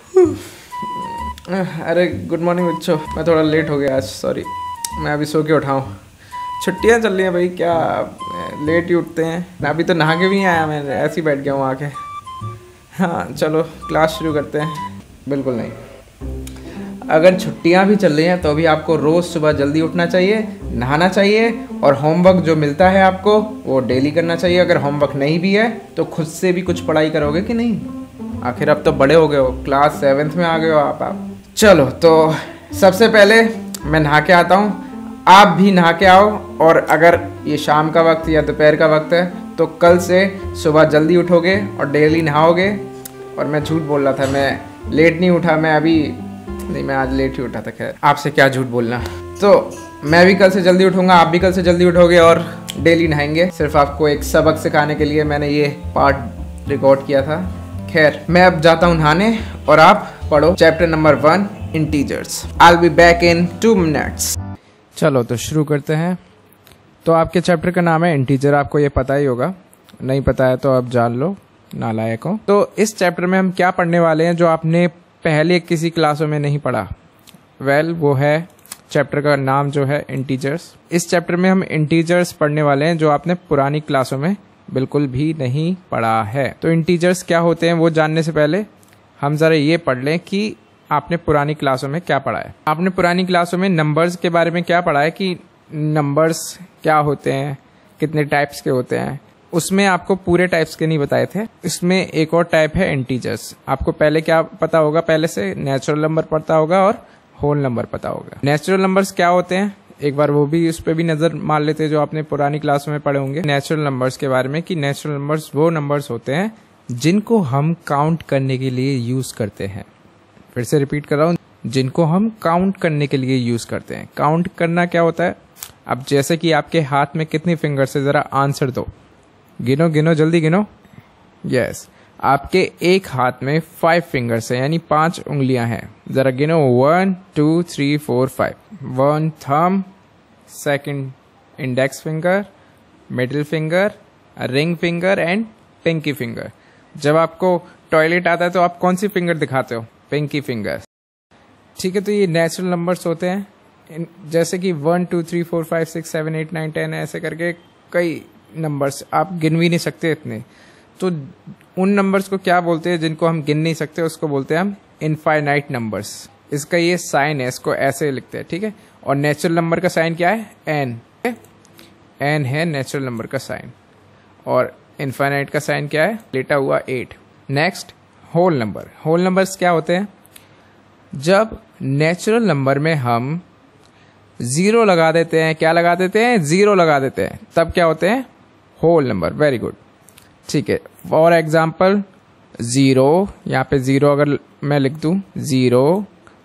अरे good morning बच्चों, मैं थोड़ा लेट हो गया आज, सॉरी। मैं अभी सो के उठा हूँ। छुट्टियाँ चल रही हैं भाई, क्या लेट ही उठते हैं। मैं अभी तो नहा के भी नहीं आया, मैं ऐसे ही बैठ गया हूँ आके। हाँ चलो क्लास शुरू करते हैं। बिल्कुल नहीं, अगर छुट्टियाँ भी चल रही हैं तो भी आपको रोज़ सुबह जल्दी उठना चाहिए, नहाना चाहिए और होमवर्क जो मिलता है आपको वो डेली करना चाहिए। अगर होमवर्क नहीं भी है तो खुद से भी कुछ पढ़ाई करोगे कि नहीं? आखिर अब तो बड़े हो गए हो, क्लास 7th में आ गए हो आप। चलो तो सबसे पहले मैं नहा के आता हूँ, आप भी नहा के आओ। और अगर ये शाम का वक्त या दोपहर का वक्त है तो कल से सुबह जल्दी उठोगे और डेली नहाओगे। और मैं झूठ बोल रहा था, मैं लेट नहीं उठा, मैं आज लेट ही उठा था। खैर आपसे क्या झूठ बोलना। तो मैं भी कल से जल्दी उठूंगा, आप भी कल से जल्दी उठोगे और डेली नहाएंगे। सिर्फ आपको एक सबक सिखाने के लिए मैंने ये पार्ट रिकॉर्ड किया था। खैर मैं अब जाता हूँ नहाने और आप पढ़ो chapter number 1 integers. I will be back in 2 minutes. चलो तो शुरू करते हैं। तो आपके चैप्टर का नाम है इंटीजर, आपको ये पता ही होगा, नहीं पता है तो अब जान लो नालायक हो। तो इस चैप्टर में हम क्या पढ़ने वाले हैं जो आपने पहले किसी क्लासों में नहीं पढ़ा? वो है चैप्टर का नाम जो है इंटीजर्स। इस चैप्टर में हम इंटीजर्स पढ़ने वाले हैं जो आपने पुरानी क्लासों में बिल्कुल भी नहीं पढ़ा है। तो इंटीजर्स क्या होते हैं वो जानने से पहले हम जरा ये पढ़ लें कि आपने पुरानी क्लासों में क्या पढ़ा है। आपने पुरानी क्लासों में नंबर्स के बारे में क्या पढ़ा है कि नंबर्स क्या होते हैं, कितने टाइप्स के होते हैं। उसमें आपको पूरे टाइप्स के नहीं बताए थे। इसमें एक और टाइप है इंटीजर्स। आपको पहले क्या पता होगा? पहले से नेचुरल नंबर पता होगा और होल नंबर पता होगा। नेचुरल नंबर्स क्या होते हैं एक बार वो भी, उस पर भी नजर मार लेते हैं जो आपने पुरानी क्लासों में पढ़े होंगे नेचुरल नंबर्स के बारे में। कि नेचुरल नंबर्स वो नंबर्स होते हैं जिनको हम काउंट करने के लिए यूज करते हैं। फिर से रिपीट कर रहा हूँ, जिनको हम काउंट करने के लिए यूज करते हैं। काउंट करना क्या होता है? अब जैसे कि आपके हाथ में कितनी फिंगर्स है, जरा आंसर दो। गिनो गिनो, जल्दी गिनो। यस, आपके एक हाथ में 5 फिंगर्स है, यानी 5 उंगलियां हैं। जरा गिनो 1 2 3 4 5। 1 thumb, second index finger, middle finger, ring finger and pinky finger. जब आपको टॉयलेट आता है तो आप कौन सी फिंगर दिखाते हो? Pinky finger. ठीक है, तो ये नेचुरल नंबर्स होते हैं। जैसे कि 1 2 3 4 5 6 7 8 9 10 ऐसे करके कई नंबर्स, आप गिन भी नहीं सकते इतने। तो उन नंबर्स को क्या बोलते हैं जिनको हम गिन नहीं सकते? उसको बोलते हैं हम इनफाइनाइट नंबर्स। इसका ये साइन है, इसको ऐसे लिखते हैं, ठीक है। और नेचुरल नंबर का साइन क्या है? एन। एन है नेचुरल नंबर का साइन। और इनफाइनाइट का साइन क्या है? लेटा हुआ 8। Next whole number. Whole numbers क्या होते हैं? जब नेचुरल नंबर में हम 0 लगा देते हैं, क्या लगा देते हैं? 0 लगा देते हैं, तब क्या होते हैं? Whole number. वेरी गुड, ठीक है। फॉर एग्जाम्पल 0, यहाँ पे 0 अगर मैं लिख दूं, 0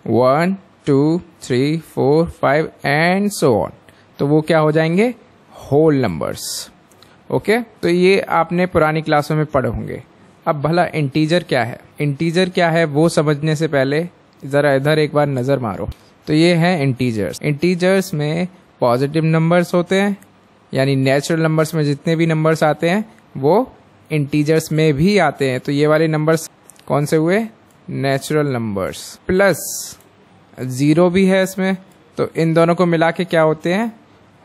1 2 3 4 5 एंड सो ऑन, तो वो क्या हो जाएंगे? Whole numbers. ओके, तो ये आपने पुरानी क्लासों में पढ़े होंगे। अब भला इंटीजर क्या है? इंटीजर क्या है वो समझने से पहले जरा इधर एक बार नजर मारो। तो ये है इंटीजर्स। इंटीजर्स में पॉजिटिव नंबर्स होते हैं, यानी नेचुरल नंबर्स में जितने भी नंबर्स आते हैं वो इंटीजर्स में भी आते हैं। तो ये वाले नंबर्स कौन से हुए? Natural numbers. प्लस 0 भी है इसमें, तो इन दोनों को मिला के क्या होते हैं?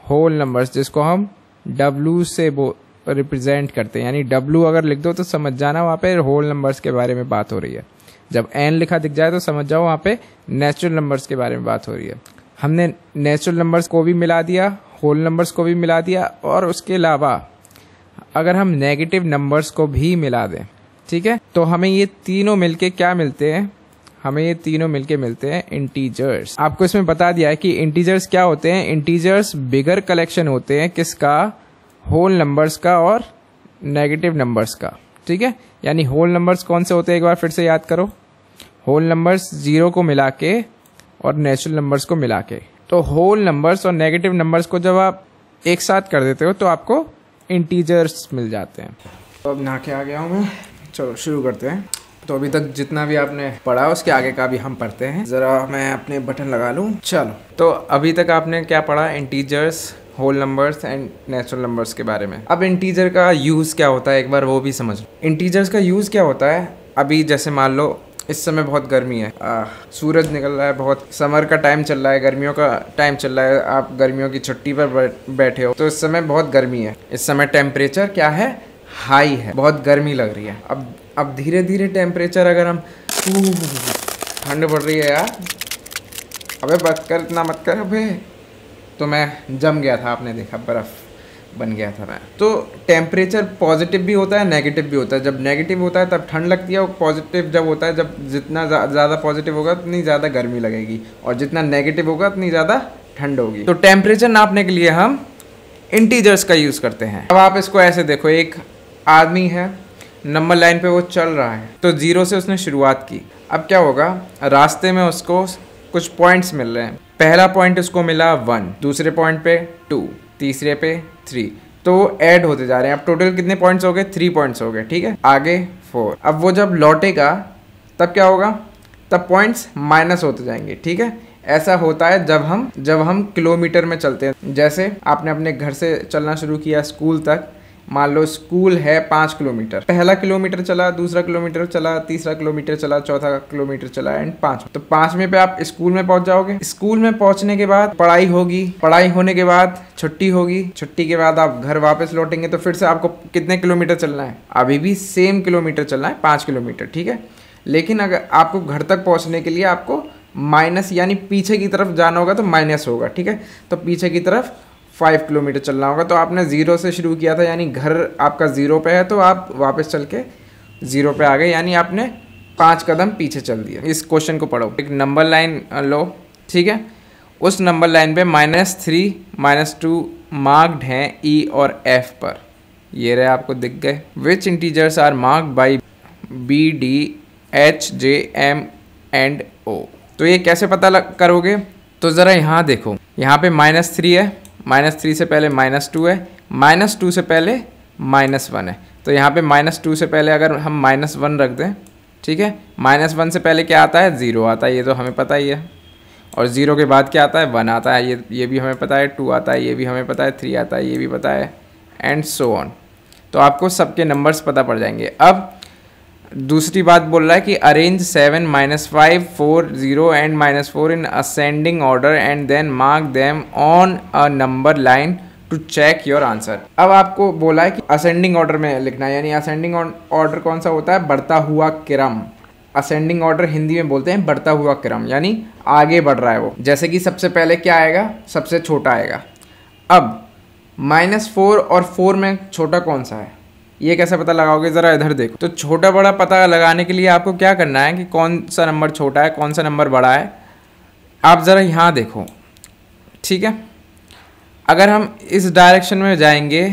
होल नंबर्स, जिसको हम W से रिप्रेजेंट करते हैं। यानी W अगर लिख दो तो समझ जाना वहां पे होल नंबर्स के बारे में बात हो रही है। जब N लिखा दिख जाए तो समझ जाओ वहां पे नेचुरल नंबर्स के बारे में बात हो रही है। हमने नेचुरल नंबर्स को भी मिला दिया, होल नंबर्स को भी मिला दिया, और उसके अलावा अगर हम नेगेटिव नंबर्स को भी मिला दें, ठीक है, तो हमें ये तीनों मिलके क्या मिलते हैं? हमें ये तीनों मिलके मिलते हैं इंटीजर्स। आपको इसमें बता दिया है कि इंटीजर्स क्या होते हैं। इंटीजर्स बिगर कलेक्शन होते हैं किसका? होल नंबर्स का और नेगेटिव नंबर्स का, ठीक है। यानी होल नंबर्स कौन से होते हैं एक बार फिर से याद करो। होल नंबर्स 0 को मिला के और नेचुरल नंबर्स को मिला के। तो होल नंबर्स और नेगेटिव नंबर्स को जब आप एक साथ कर देते हो तो आपको इंटीजर्स मिल जाते हैं। तो अब नहा के आ गया हूँ मैं, चलो शुरू करते हैं। तो अभी तक जितना भी आपने पढ़ा उसके आगे का भी हम पढ़ते हैं। जरा मैं अपने बटन लगा लूँ। चलो, तो अभी तक आपने क्या पढ़ा? Integers, whole numbers and natural numbers के बारे में। अब इंटीजर का यूज़ क्या होता है एक बार वो भी समझ लो। इंटीजर्स का यूज़ क्या होता है? अभी जैसे मान लो इस समय बहुत गर्मी है, सूरज निकल रहा है, बहुत समर का टाइम चल रहा है, गर्मियों का टाइम चल रहा है, आप गर्मियों की छुट्टी पर बैठे हो, तो इस समय बहुत गर्मी है। इस समय टेम्परेचर क्या है, हाई है, बहुत गर्मी लग रही है। अब धीरे धीरे टेम्परेचर अगर हम, ठंड पड़ रही है यार, अबे बस कर, इतना मत कर अबे। तो मैं जम गया था, आपने देखा, बर्फ़ बन गया था मैं। तो टेम्परेचर पॉजिटिव भी होता है, नेगेटिव भी होता है। जब नेगेटिव होता है तब ठंड लगती है, और पॉजिटिव जब होता है, जब जितना ज़्यादा पॉजिटिव होगा उतनी ज़्यादा गर्मी लगेगी, और जितना नेगेटिव होगा उतनी ज़्यादा ठंड होगी। तो टेम्परेचर नापने के लिए हम इंटीजर्स का यूज़ करते हैं। अब आप इसको ऐसे देखो, एक आदमी है, नंबर लाइन पे वो चल रहा है, तो 0 से उसने शुरुआत की। अब क्या होगा, रास्ते में उसको कुछ पॉइंट्स मिल रहे हैं। पहला पॉइंट उसको मिला 1, दूसरे पॉइंट पे 2, तीसरे पे 3, तो वो ऐड होते जा रहे हैं। अब टोटल कितने पॉइंट्स हो गए, 3 पॉइंट्स हो गए, ठीक है। आगे 4। अब वो जब लौटेगा तब क्या होगा, तब पॉइंट्स माइनस होते जाएंगे, ठीक है। ऐसा होता है जब हम किलोमीटर में चलते हैं। जैसे आपने अपने घर से चलना शुरू किया स्कूल तक, मान लो स्कूल है 5 किलोमीटर, पहला किलोमीटर चला, दूसरा किलोमीटर चला, तीसरा किलोमीटर चला, चौथा किलोमीटर चला, एंड 5। तो 5वें पे आप स्कूल में पहुंच जाओगे। स्कूल में पहुंचने के बाद पढ़ाई होगी, पढ़ाई होने के बाद छुट्टी होगी, छुट्टी के बाद आप घर वापस लौटेंगे, तो फिर से आपको कितने किलोमीटर चलना है, अभी भी सेम किलोमीटर चलना है, 5 किलोमीटर, ठीक है। लेकिन अगर आपको घर तक पहुँचने के लिए आपको माइनस यानी पीछे की तरफ जाना होगा, तो माइनस होगा, ठीक है। तो पीछे की तरफ 5 किलोमीटर चलना होगा। तो आपने 0 से शुरू किया था, यानी घर आपका 0 पे है, तो आप वापस चल के 0 पे आ गए, यानी आपने 5 कदम पीछे चल दिया। इस क्वेश्चन को पढ़ो, एक नंबर लाइन लो, ठीक है। उस नंबर लाइन पे -3, -2 मार्क्ड हैं E और F पर, ये रहे, आपको दिख गए। Which integers are marked by B, D, H, J, M and O। तो ये कैसे पता करोगे, तो ज़रा यहाँ देखो, यहाँ पे -3 है, -3 से पहले -2 है, -2 से पहले -1 है। तो यहाँ पे -2 से पहले अगर हम -1 रख दें, ठीक है, -1 से पहले क्या आता है, 0 आता है, ये तो हमें पता ही है। और 0 के बाद क्या आता है, 1 आता है, ये भी हमें पता है। 2 आता है, ये भी हमें पता है। 3 आता है, ये भी पता है, एंड सो ऑन। तो आपको सबके नंबर्स पता पड़ जाएंगे। अब दूसरी बात बोल रहा है कि arrange 7, -5, 4, 0 and -4 in ascending order and then mark them on a number line to check your answer. अब आपको बोला है कि असेंडिंग ऑर्डर में लिखना है, यानी असेंडिंग ऑर्डर कौन सा होता है, बढ़ता हुआ क्रम। असेंडिंग ऑर्डर हिंदी में बोलते हैं बढ़ता हुआ क्रम, यानी आगे बढ़ रहा है वो। जैसे कि सबसे पहले क्या आएगा, सबसे छोटा आएगा। अब -4 और 4 में छोटा कौन सा है, ये कैसे पता लगाओगे, ज़रा इधर देखो। तो छोटा बड़ा पता लगाने के लिए आपको क्या करना है कि कौन सा नंबर छोटा है, कौन सा नंबर बड़ा है, आप ज़रा यहाँ देखो, ठीक है। अगर हम इस डायरेक्शन में जाएंगे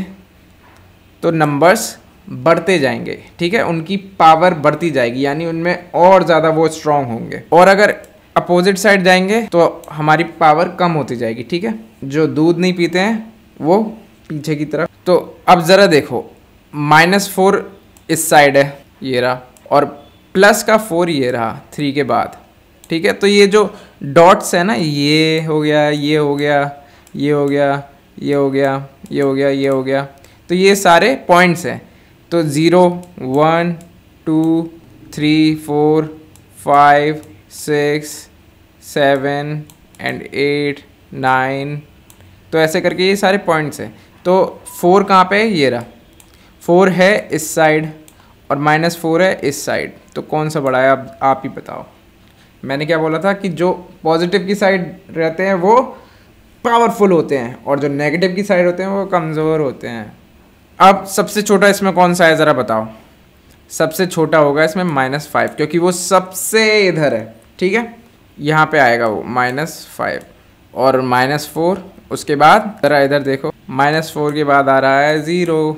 तो नंबर्स बढ़ते जाएंगे, ठीक है, उनकी पावर बढ़ती जाएगी, यानी उनमें और ज़्यादा वो स्ट्रॉन्ग होंगे। और अगर अपोजिट साइड जाएंगे तो हमारी पावर कम होती जाएगी, ठीक है। जो दूध नहीं पीते हैं वो पीछे की तरफ। तो अब ज़रा देखो, -4 इस साइड है, ये रहा, और प्लस का 4 ये रहा 3 के बाद, ठीक है। तो ये जो डॉट्स है ना, ये हो गया, ये हो गया, ये हो गया, ये हो गया, ये हो गया, ये हो गया, तो ये सारे पॉइंट्स हैं। तो 0, 1, 2, 3, 4, 5, 6, 7 एंड 8, 9, तो ऐसे करके ये सारे पॉइंट्स हैं। तो 4 कहाँ पे है, ये रहा, 4 है इस साइड और -4 है इस साइड। तो कौन सा बड़ा है, अब आप ही बताओ। मैंने क्या बोला था कि जो पॉजिटिव की साइड रहते हैं वो पावरफुल होते हैं, और जो नेगेटिव की साइड होते हैं वो कमज़ोर होते हैं। अब सबसे छोटा इसमें कौन सा है, ज़रा बताओ। सबसे छोटा होगा इसमें -5, क्योंकि वो सबसे इधर है, ठीक है, यहाँ पे आएगा वो -5 और -4। उसके बाद ज़रा इधर देखो, -4 के बाद आ रहा है 0,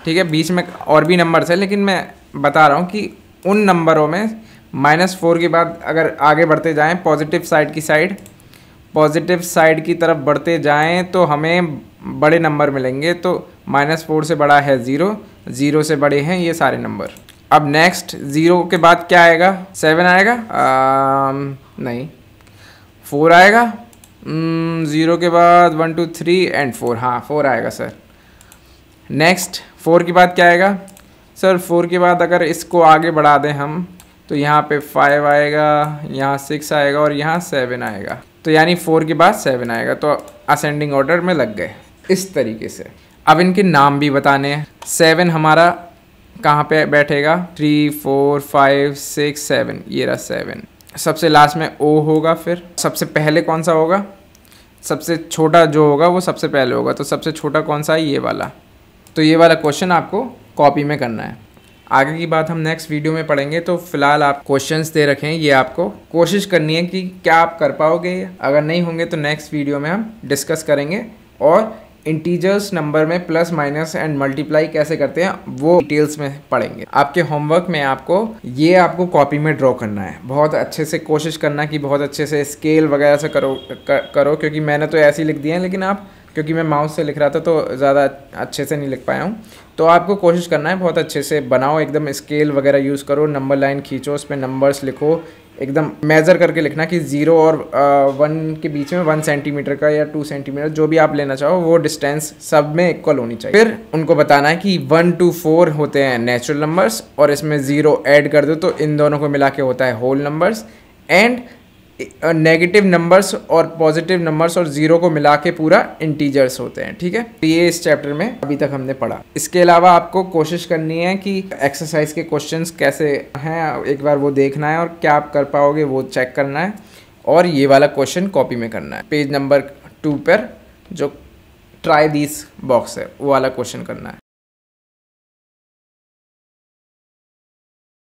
ठीक है। बीच में और भी नंबर्स है, लेकिन मैं बता रहा हूँ कि उन नंबरों में -4 के बाद अगर आगे बढ़ते जाएं, पॉजिटिव साइड की तरफ बढ़ते जाएं, तो हमें बड़े नंबर मिलेंगे। तो -4 से बड़ा है 0, 0 से बड़े हैं ये सारे नंबर। अब नेक्स्ट 0 के बाद क्या आएगा, 7 आएगा, नहीं 4 आएगा, 0 के बाद 1, 2, 3 एंड 4, हाँ 4 आएगा सर। नेक्स्ट 4 के बाद क्या आएगा सर, 4 के बाद अगर इसको आगे बढ़ा दें हम तो यहाँ पे 5 आएगा, यहाँ 6 आएगा और यहाँ 7 आएगा। तो यानी 4 के बाद 7 आएगा। तो असेंडिंग ऑर्डर में लग गए इस तरीके से। अब इनके नाम भी बताने हैं। 7 हमारा कहाँ पे बैठेगा, 3 4 5 6 7, ये रहा 7। सबसे लास्ट में ओ होगा। फिर सबसे पहले कौन सा होगा, सबसे छोटा जो होगा वो सबसे पहले होगा। तो सबसे छोटा कौन सा है, ये वाला। तो ये वाला क्वेश्चन आपको कॉपी में करना है। आगे की बात हम नेक्स्ट वीडियो में पढ़ेंगे। तो फिलहाल आप क्वेश्चंस दे रखे हैं, ये आपको कोशिश करनी है कि क्या आप कर पाओगे। अगर नहीं होंगे तो नेक्स्ट वीडियो में हम डिस्कस करेंगे और इंटीजर्स नंबर में प्लस माइनस एंड मल्टीप्लाई कैसे करते हैं वो डिटेल्स में पढ़ेंगे। आपके होमवर्क में आपको कॉपी में ड्रॉ करना है। बहुत अच्छे से कोशिश करना कि बहुत अच्छे से स्केल वगैरह से करो क्योंकि मैंने तो ऐसे ही लिख दिया है, लेकिन आप, क्योंकि मैं माउस से लिख रहा था तो ज़्यादा अच्छे से नहीं लिख पाया हूँ। तो आपको कोशिश करना है बहुत अच्छे से बनाओ, एकदम स्केल वगैरह यूज़ करो, नंबर लाइन खींचो, उस पर नंबर्स लिखो, एकदम मेज़र करके लिखना कि 0 और 1 के बीच में 1 सेंटीमीटर का या 2 सेंटीमीटर जो भी आप लेना चाहो वो डिस्टेंस सब में इक्वल होनी चाहिए। फिर उनको बताना है कि 1 to 4 होते हैं नेचुरल नंबर्स और इसमें 0 ऐड कर दो तो इन दोनों को मिला के होता है whole numbers, and negative numbers और पॉजिटिव नंबर्स और 0 को मिला के पूरा इंटीजर्स होते हैं। ठीक है, तो ये इस चैप्टर में अभी तक हमने पढ़ा। इसके अलावा आपको कोशिश करनी है कि एक्सरसाइज के क्वेश्चंस कैसे हैं एक बार वो देखना है और क्या आप कर पाओगे वो चेक करना है, और ये वाला क्वेश्चन कॉपी में करना है। पेज नंबर 2 पर जो ट्राई दिस बॉक्स है वो वाला क्वेश्चन करना है।